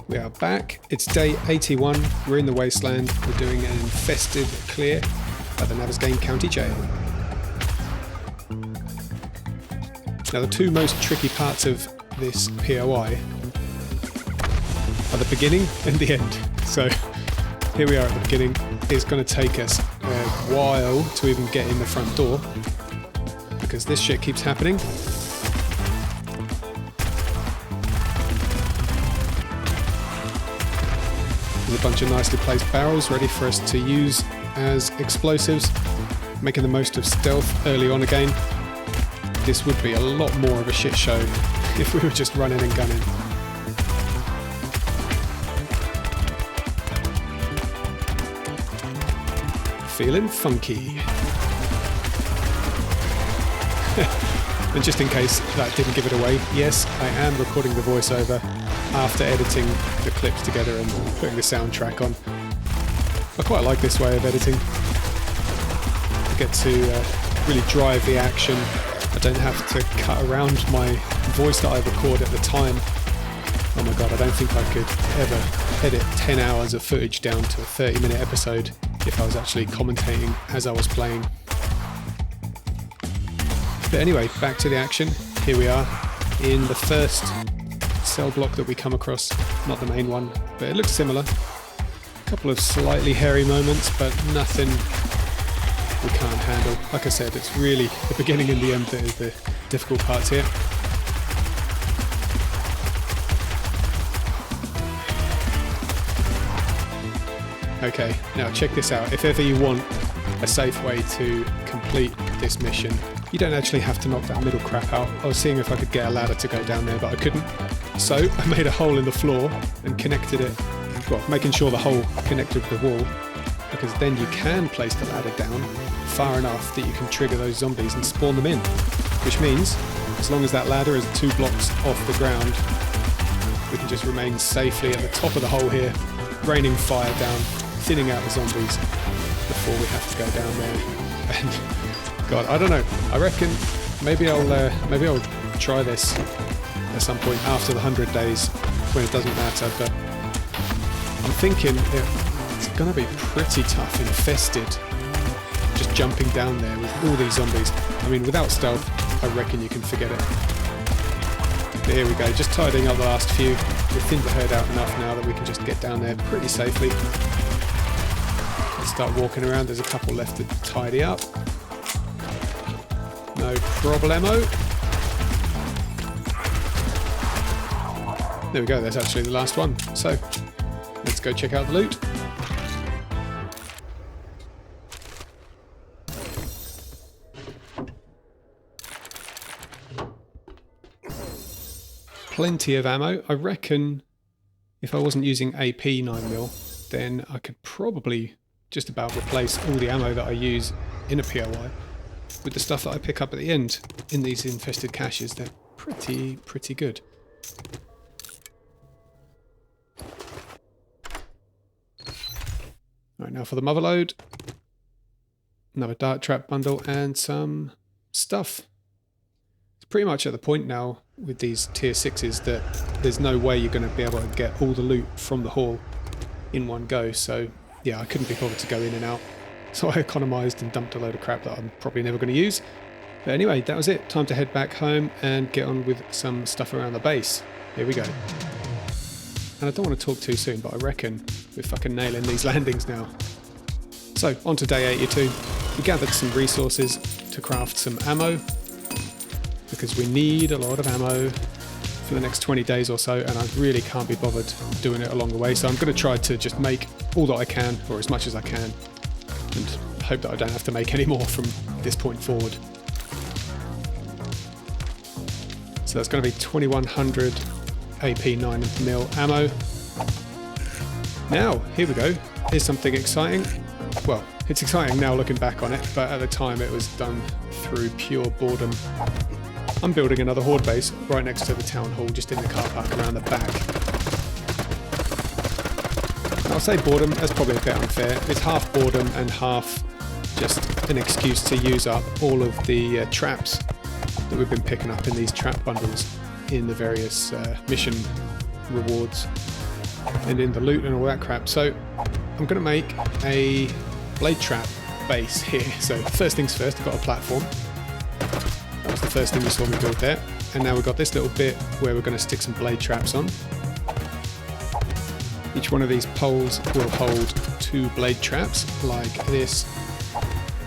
We are back. It's day 81. We're in the wasteland. We're doing an infested clear at the Navezgane County Jail. Now, the two most tricky parts of this POI are the beginning and the end. So here we are at the beginning. It's going to take us a while to even get in the front door because this shit keeps happening. There's a bunch of nicely placed barrels ready for us to use as explosives, making the most of stealth early on again. This would be a lot more of a shit show if we were just running and gunning. Feeling funky. And just in case that didn't give it away, yes, I am recording the voiceover after editing the clips together and putting the soundtrack on. I quite like this way of editing. I get to really drive the action. I don't have to cut around my voice that I record at the time. Oh my god, I don't think I could ever edit 10 hours of footage down to a 30-minute episode if I was actually commentating as I was playing. But anyway, back to the action. Here we are in the first cell block that we come across. Not the main one, but it looks similar. A couple of slightly hairy moments, but nothing we can't handle. Like I said, it's really the beginning and the end that is the difficult parts here. Okay, now check this out. If ever you want a safe way to complete this mission, you don't actually have to knock that middle crap out. I was seeing if I could get a ladder to go down there, but I couldn't. So I made a hole in the floor and connected it, well, making sure the hole connected with the wall, because then you can place the ladder down far enough that you can trigger those zombies and spawn them in. Which means, as long as that ladder is 2 blocks off the ground, we can just remain safely at the top of the hole here, raining fire down, thinning out the zombies before we have to go down there. And God, I don't know. I reckon maybe I'll try this at some point after the 100 days when it doesn't matter. But I'm thinking it's going to be pretty tough, infested, just jumping down there with all these zombies. I mean, without stealth, I reckon you can forget it. But here we go, just tidying up the last few. We've thinned the herd out enough now that we can just get down there pretty safely. Let's start walking around. There's a couple left to tidy up. No problemo. There we go, that's actually the last one. So, let's go check out the loot. Plenty of ammo. I reckon if I wasn't using AP 9mm, then I could probably just about replace all the ammo that I use in a POI with the stuff that I pick up at the end in these infested caches. They're pretty good. Alright, now for the mother load. Another dart trap bundle and some stuff. It's pretty much at the point now with these tier 6s that there's no way you're going to be able to get all the loot from the hall in one go. So yeah, I couldn't be bothered to go in and out. So I economised and dumped a load of crap that I'm probably never going to use. But anyway, that was it. Time to head back home and get on with some stuff around the base. Here we go. And I don't want to talk too soon, but I reckon we're fucking nailing these landings now. So, on to day 82. We gathered some resources to craft some ammo, because we need a lot of ammo for the next 20 days or so, and I really can't be bothered doing it along the way. So I'm going to try to just make all that I can, or as much as I can, and hope that I don't have to make any more from this point forward. So that's going to be 2100 AP 9mm ammo. Now, here we go. Here's something exciting. Well, it's exciting now looking back on it, but at the time it was done through pure boredom. I'm building another horde base right next to the town hall, just in the car park around the back. I'll say boredom, that's probably a bit unfair. It's half boredom and half just an excuse to use up all of the traps that we've been picking up in these trap bundles in the various mission rewards. and in the loot and all that crap. So I'm going to make a blade trap base here. So first things first, I've got a platform. That was the first thing you saw me build there. And now we've got this little bit where we're going to stick some blade traps on. Each one of these poles will hold 2 blade traps, like this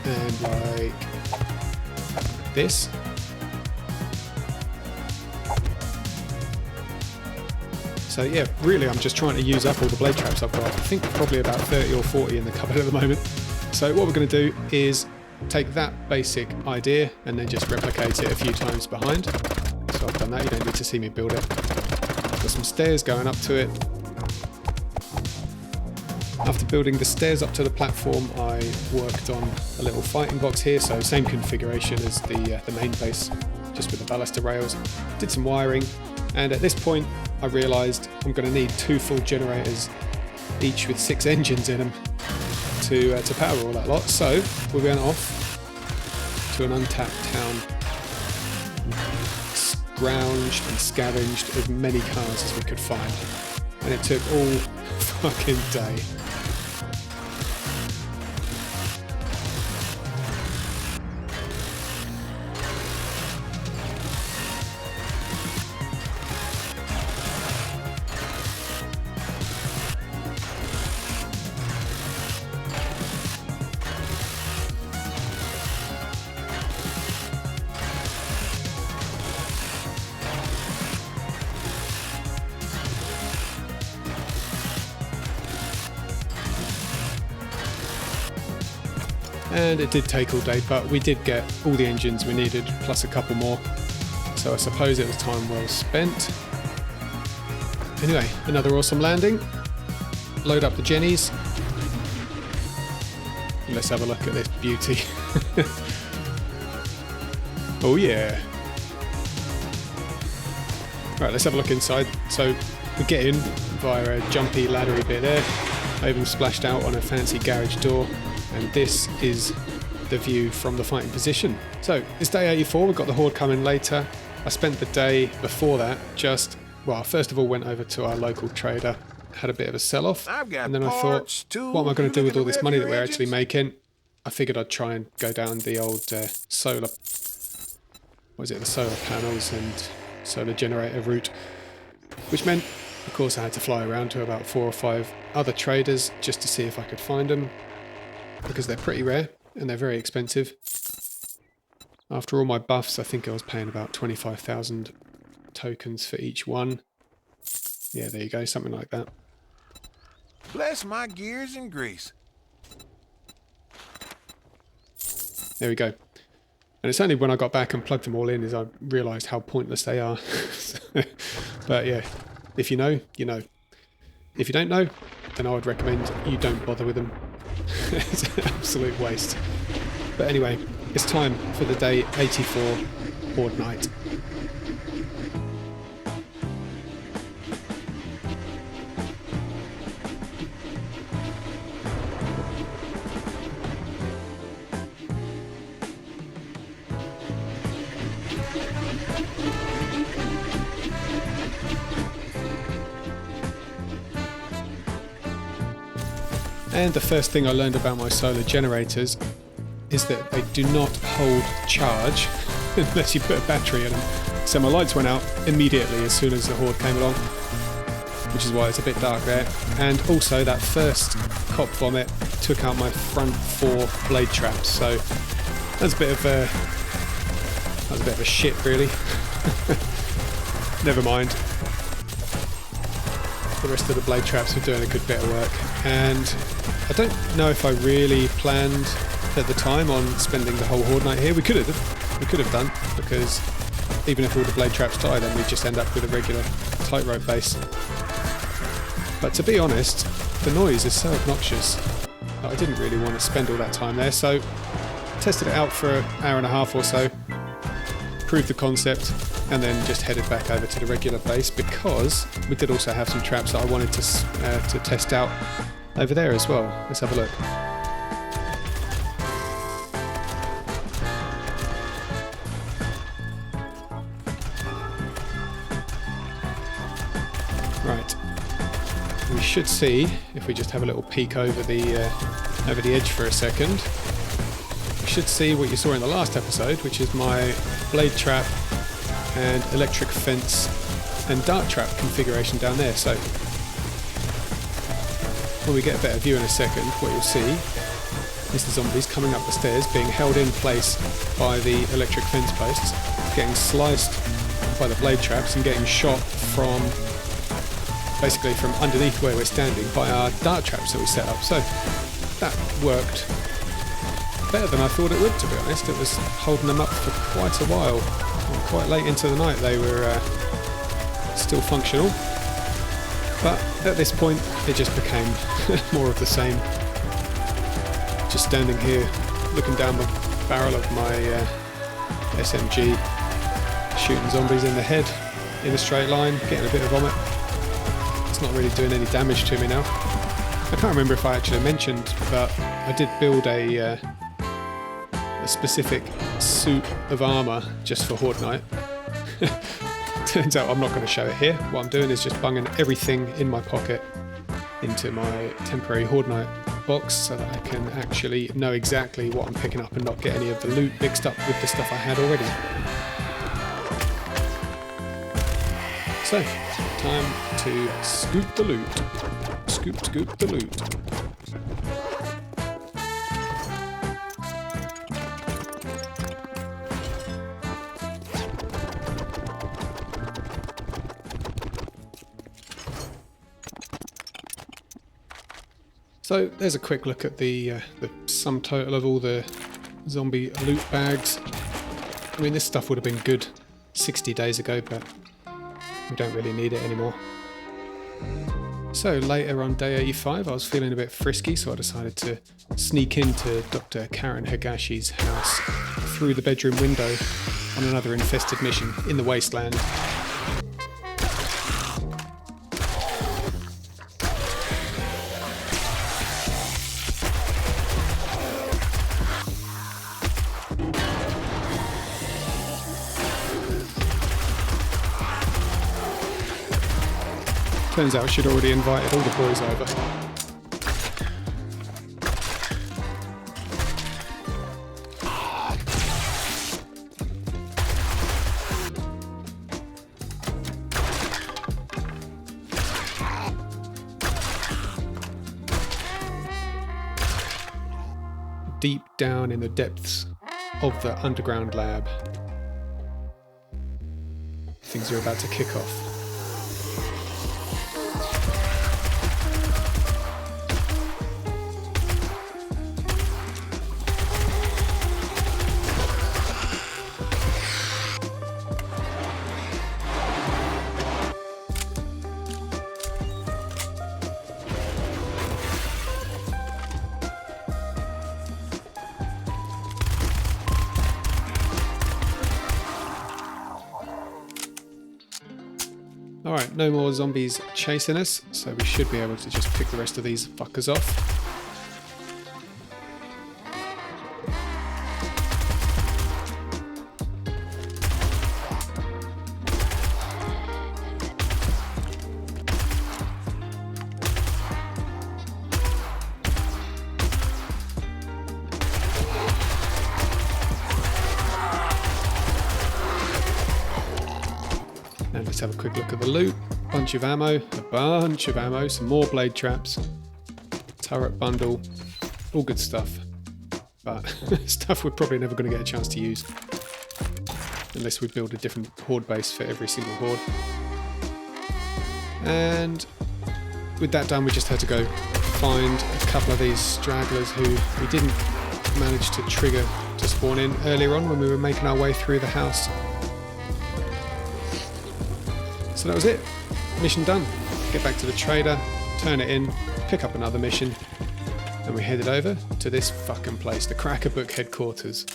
and like this. So yeah, really I'm just trying to use up all the blade traps I've got. I think probably about 30 or 40 in the cupboard at the moment. So what we're going to do is take that basic idea and then just replicate it a few times behind. So I've done that, you don't need to see me build it. Got some stairs going up to it. After building the stairs up to the platform, I worked on a little fighting box here, so same configuration as the main base, just with the baluster rails. Did some wiring, and at this point I realised I'm going to need 2 full generators, each with 6 engines in them, to power all that lot. So we went off to an untapped town, scrounged and scavenged as many cars as we could find, and it took all fucking day. And it did take all day, but we did get all the engines we needed, plus a couple more. So I suppose it was time well spent. Anyway, another awesome landing. Load up the jennies. Let's have a look at this beauty. Oh yeah. Right, let's have a look inside. So we get in via a jumpy laddery bit there. I even splashed out on a fancy garage door. And this is the view from the fighting position. So it's day 84, we've got the horde coming later. I spent the day before that first of all went over to our local trader, had a bit of a sell-off, and then I thought, what am I going to do with all this money that we're actually making? I figured I'd try and go down the old solar panels and solar generator route, which meant, of course, I had to fly around to about 4 or 5 other traders just to see if I could find them, because they're pretty rare and they're very expensive. After all my buffs, I think I was paying about 25,000 tokens for each one. Yeah, there you go, something like that. Bless my gears and grease. There we go. And it's only when I got back and plugged them all in is I realised how pointless they are. But yeah, if you know, you know. If you don't know, then I would recommend you don't bother with them. It's an absolute waste. But anyway, it's time for the day 84 horde night. And the first thing I learned about my solar generators is that they do not hold charge unless you put a battery in them. So my lights went out immediately as soon as the horde came along, which is why it's a bit dark there. And also that first cop vomit took out my front 4 blade traps, so that's a bit of a shit really. Never mind. The rest of the blade traps were doing a good bit of work, and I don't know if I really planned at the time on spending the whole horde night here. We could have done, because even if all the blade traps die, then we just end up with a regular tightrope base. But to be honest, the noise is so obnoxious that I didn't really want to spend all that time there, so tested it out for an hour and a half or so, proved the concept, and then just headed back over to the regular base, because we did also have some traps that I wanted to test out over there as well. Let's have a look. Right. we should see, if we just have a little peek over the edge for a second, we should see what you saw in the last episode, which is my blade trap and electric fence and dart trap configuration down there. So when we get a better view in a second, what you'll see is the zombies coming up the stairs, being held in place by the electric fence posts, getting sliced by the blade traps and getting shot from basically from underneath where we're standing by our dart traps that we set up. So that worked better than I thought it would, to be honest. It was holding them up for quite a while. And quite late into the night they were still functional. But at this point it just became more of the same. Just standing here looking down the barrel of my SMG, shooting zombies in the head in a straight line, getting a bit of vomit. It's not really doing any damage to me now. I can't remember if I actually mentioned, but I did build a specific suit of armour just for Horde Night. Turns out I'm not going to show it here. What I'm doing is just bunging everything in my pocket into my temporary Horde Night box so that I can actually know exactly what I'm picking up and not get any of the loot mixed up with the stuff I had already. So, time to scoop the loot. Scoop the loot. So there's a quick look at the sum total of all the zombie loot bags. I mean, this stuff would have been good 60 days ago, but we don't really need it anymore. So later on day 85, I was feeling a bit frisky, so I decided to sneak into Dr. Karen Higashi's house through the bedroom window on another infested mission in the wasteland. Turns out she'd already invited all the boys over. Deep down in the depths of the underground lab, things are about to kick off. Alright, no more zombies chasing us, so we should be able to just pick the rest of these fuckers off. And let's have a quick look at the loot. A bunch of ammo, some more blade traps, turret bundle, all good stuff. But stuff we're probably never going to get a chance to use. Unless we build a different horde base for every single horde. And with that done, we just had to go find a couple of these stragglers who we didn't manage to trigger to spawn in earlier on when we were making our way through the house. So that was it. Mission done. Get back to the trader, turn it in, pick up another mission, and we headed over to this fucking place, the Cracker Book headquarters.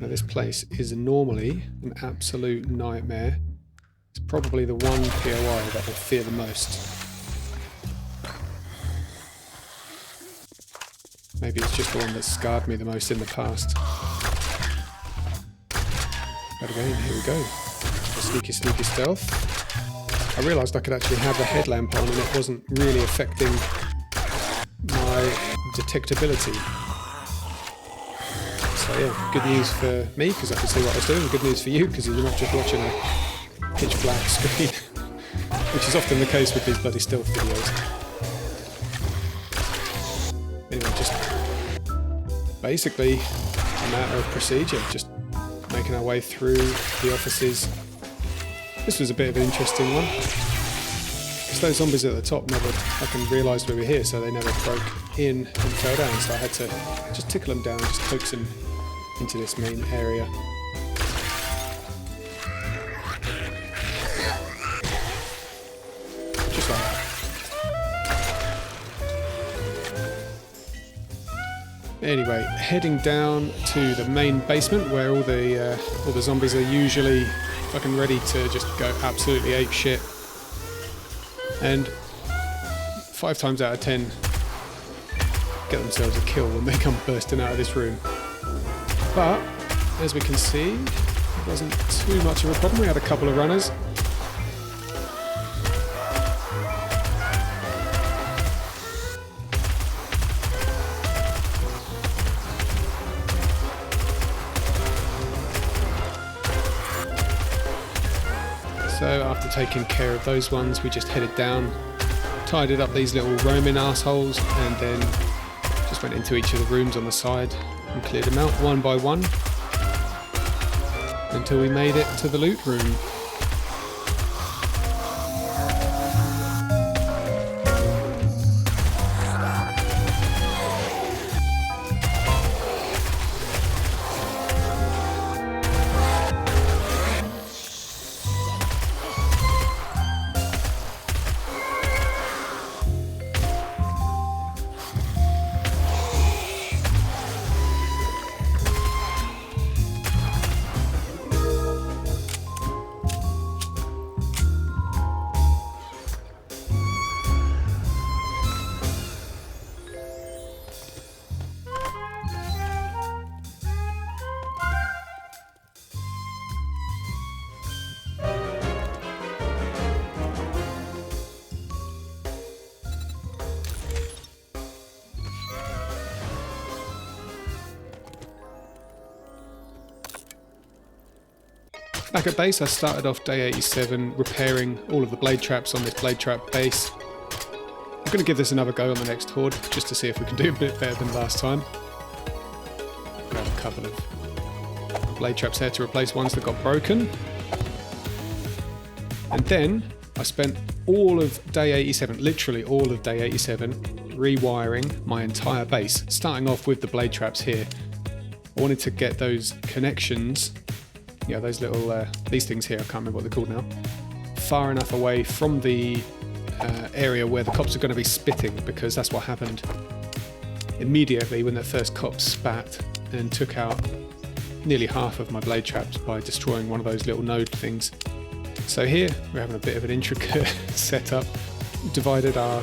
Now this place is normally an absolute nightmare. It's probably the one POI that I fear the most. Maybe it's just the one that scarred me the most in the past. But again, here we go. Sneaky, sneaky stealth. I realised I could actually have the headlamp on and it wasn't really affecting my detectability. So yeah, good news for me because I could see what I was doing. Good news for you because you're not just watching a pitch black screen, which is often the case with these bloody stealth videos. Anyway, just basically a matter of procedure, just making our way through the offices. This was a bit of an interesting one because those zombies at the top never fucking realised we were here, so they never broke in and fell down, so I had to just tickle them down and just coax them into this main area. Just like that. Anyway, heading down to the main basement where all the zombies are usually fucking ready to just go absolutely ape shit. And 5 times out of 10 get themselves a kill when they come bursting out of this room. But as we can see, it wasn't too much of a problem. We had a couple of runners. So after taking care of those ones, we just headed down, tidied up these little roaming assholes, and then just went into each of the rooms on the side and cleared them out one by one until we made it to the loot room. Back at base, I started off day 87 repairing all of the blade traps on this blade trap base. I'm going to give this another go on the next horde, just to see if we can do a bit better than last time. Grab a couple of blade traps here to replace ones that got broken. And then I spent all of day 87, literally all of day 87, rewiring my entire base, starting off with the blade traps here. I wanted to get those connections, yeah, those little, these things here, I can't remember what they're called now, far enough away from the area where the cops are going to be spitting, because that's what happened immediately when that first cop spat and took out nearly half of my blade traps by destroying one of those little node things. So here we're having a bit of an intricate setup. Divided our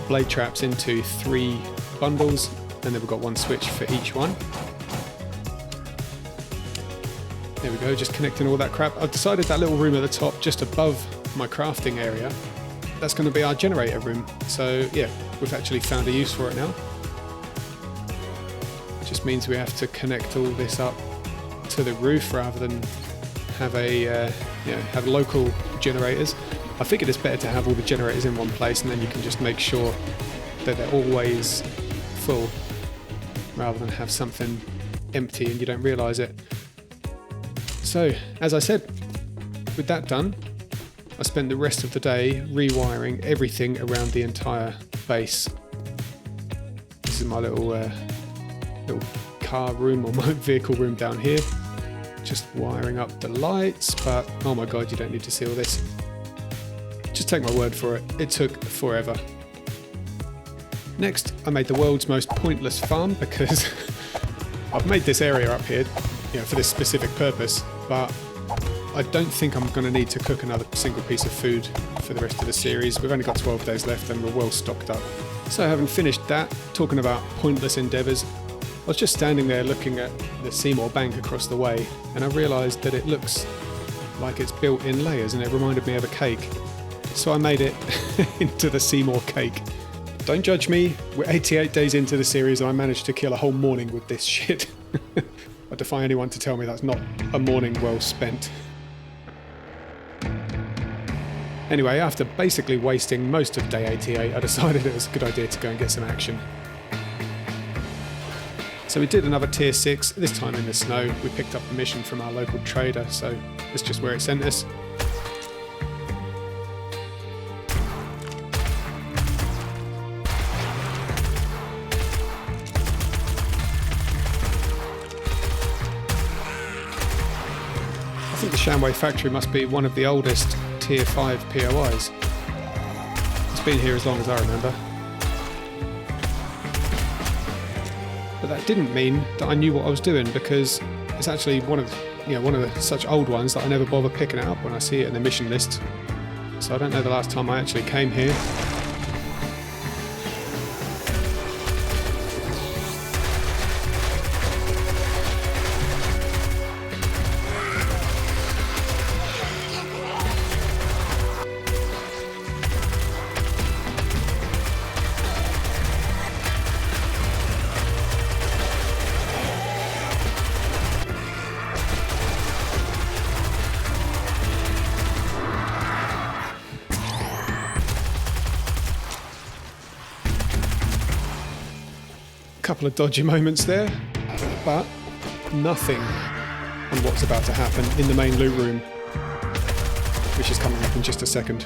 blade traps into 3 bundles, and then we've got 1 switch for each one. There we go, just connecting all that crap. I've decided that little room at the top, just above my crafting area, that's going to be our generator room. So yeah, we've actually found a use for it now. It just means we have to connect all this up to the roof rather than have have local generators. I figured it's better to have all the generators in one place, and then you can just make sure that they're always full rather than have something empty and you don't realise it. So, as I said, with that done, I spent the rest of the day rewiring everything around the entire base. This is my little car room, or my vehicle room down here. Just wiring up the lights, but oh my god, you don't need to see all this. Just take my word for it, it took forever. Next, I made the world's most pointless farm, because I've made this area up here, for this specific purpose, but I don't think I'm going to need to cook another single piece of food for the rest of the series. We've only got 12 days left and we're well stocked up. So having finished that, talking about pointless endeavours, I was just standing there looking at the Seymour Bank across the way, and I realised that it looks like it's built in layers, and it reminded me of a cake. So I made it into the Seymour cake. Don't judge me, we're 88 days into the series and I managed to kill a whole morning with this shit. I defy anyone to tell me that's not a morning well spent. Anyway, after basically wasting most of day 88, I decided it was a good idea to go and get some action. So we did another tier 6, this time in the snow. We picked up a mission from our local trader, so that's just where it sent us. I think the Shamway factory must be one of the oldest tier 5 POIs. It's been here as long as I remember. But that didn't mean that I knew what I was doing, because it's actually one of the such old ones that I never bother picking it up when I see it in the mission list. So I don't know the last time I actually came here. Couple of dodgy moments there, but nothing on what's about to happen in the main loot room, which is coming up in just a second.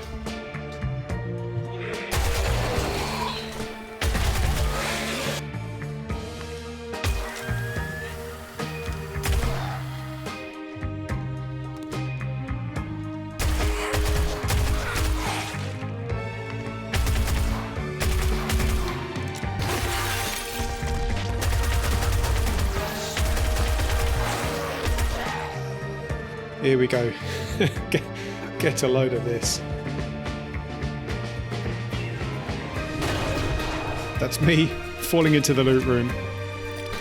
Here we go. Get a load of this. That's me falling into the loot room.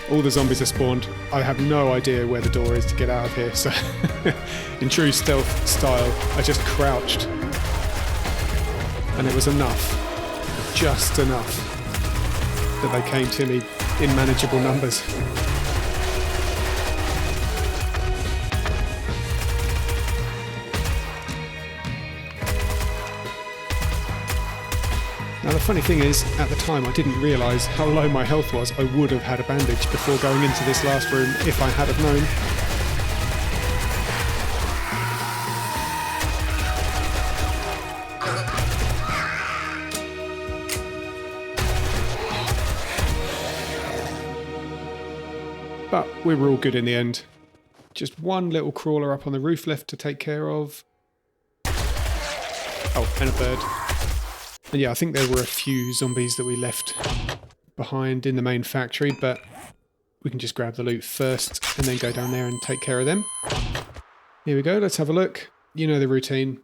All the zombies are spawned. I have no idea where the door is to get out of here, so in true stealth style, I just crouched. And it was enough, just enough, that they came to me in manageable numbers. Now the funny thing is, at the time I didn't realise how low my health was. I would have had a bandage before going into this last room if I had have known. But we were all good in the end. Just one little crawler up on the roof left to take care of. Oh, and a bird. And yeah, I think there were a few zombies that we left behind in the main factory, but we can just grab the loot first and then go down there and take care of them. Here we go, let's have a look. You know the routine.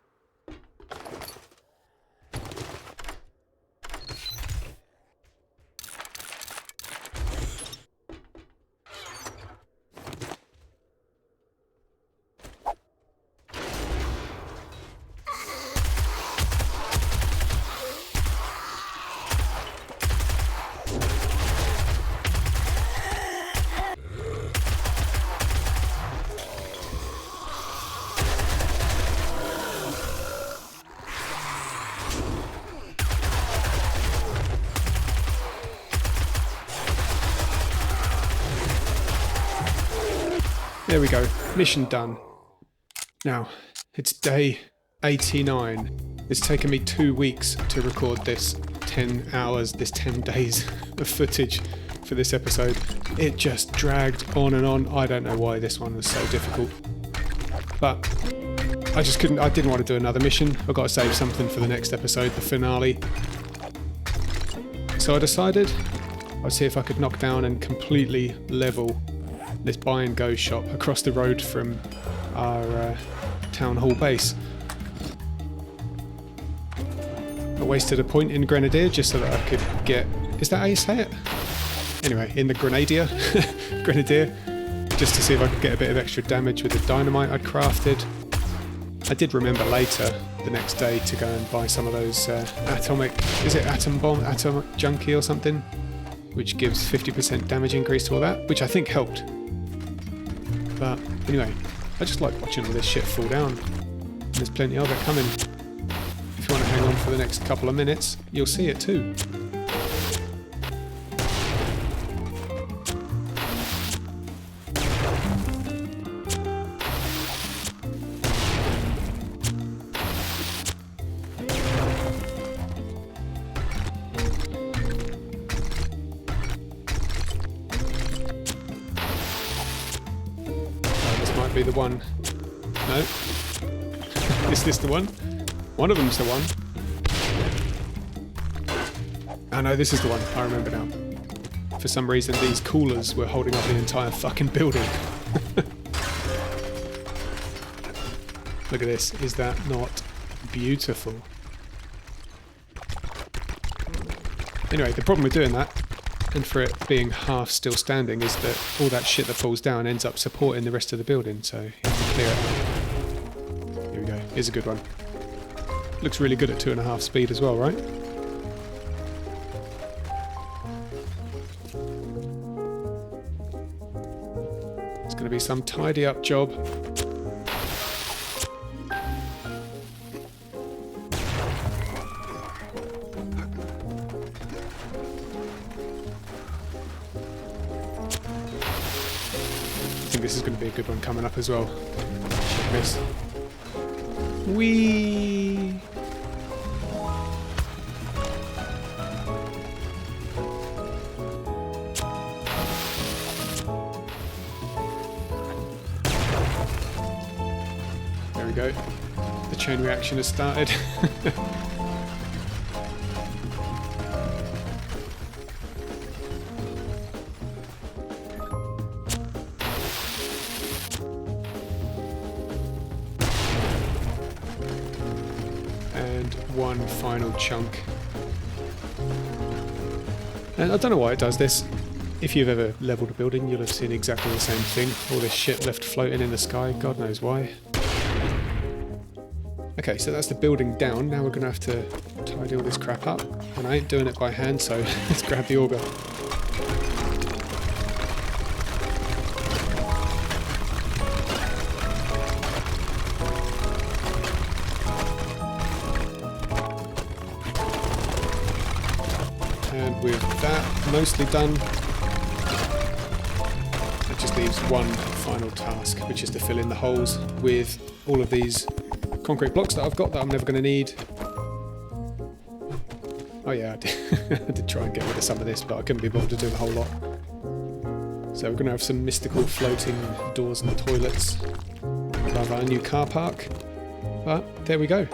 There we go, mission done. Now, it's day 89. It's taken me 2 weeks to record this 10 hours, this 10 days of footage for this episode. It just dragged on and on. I don't know why this one was so difficult. But I didn't want to do another mission. I've got to save something for the next episode, the finale. So I decided I'd see if I could knock down and completely level this buy and go shop across the road from our town hall base. I wasted a point in Grenadier just so that I could get... Is that how you say it? Anyway, in the Grenadier, Grenadier, just to see if I could get a bit of extra damage with the dynamite I'd crafted. I did remember later, the next day, to go and buy some of those atomic... Is it atom bomb? Atomic junkie or something? Which gives 50% damage increase to all that, which I think helped. But anyway, I just like watching all this shit fall down. There's plenty of it coming. If you want to hang on for the next couple of minutes, you'll see it too. Be the one. No. Is this the one? One of them's the one. Oh no, this is the one. I remember now. For some reason these coolers were holding up the entire fucking building. Look at this. Is that not beautiful? Anyway, the problem with doing that, and for it being half still standing, is that all that shit that falls down ends up supporting the rest of the building, so you have to clear it out. Here we go. Here's a good one. Looks really good at 2.5 speed as well, right? It's going to be some tidy up job. This is going to be a good one coming up as well. Check this. Whee! There we go. The chain reaction has started. One final chunk. And I don't know why it does this. If you've ever leveled a building, you'll have seen exactly the same thing. All this shit left floating in the sky, God knows why. Okay, so that's the building down. Now we're going to have to tidy all this crap up. And I ain't doing it by hand, so let's grab the auger. And with that mostly done, it just leaves one final task, which is to fill in the holes with all of these concrete blocks that I've got that I'm never going to need. Oh yeah, I did try and get rid of some of this, but I couldn't be bothered to do a whole lot. So we're going to have some mystical floating doors and toilets above our new car park. But there we go.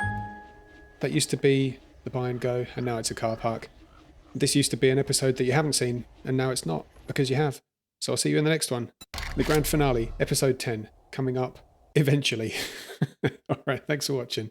That used to be the buy and go, and now it's a car park. This used to be an episode that you haven't seen, and now it's not, because you have. So I'll see you in the next one. The grand finale, episode 10, coming up eventually. Alright, thanks for watching.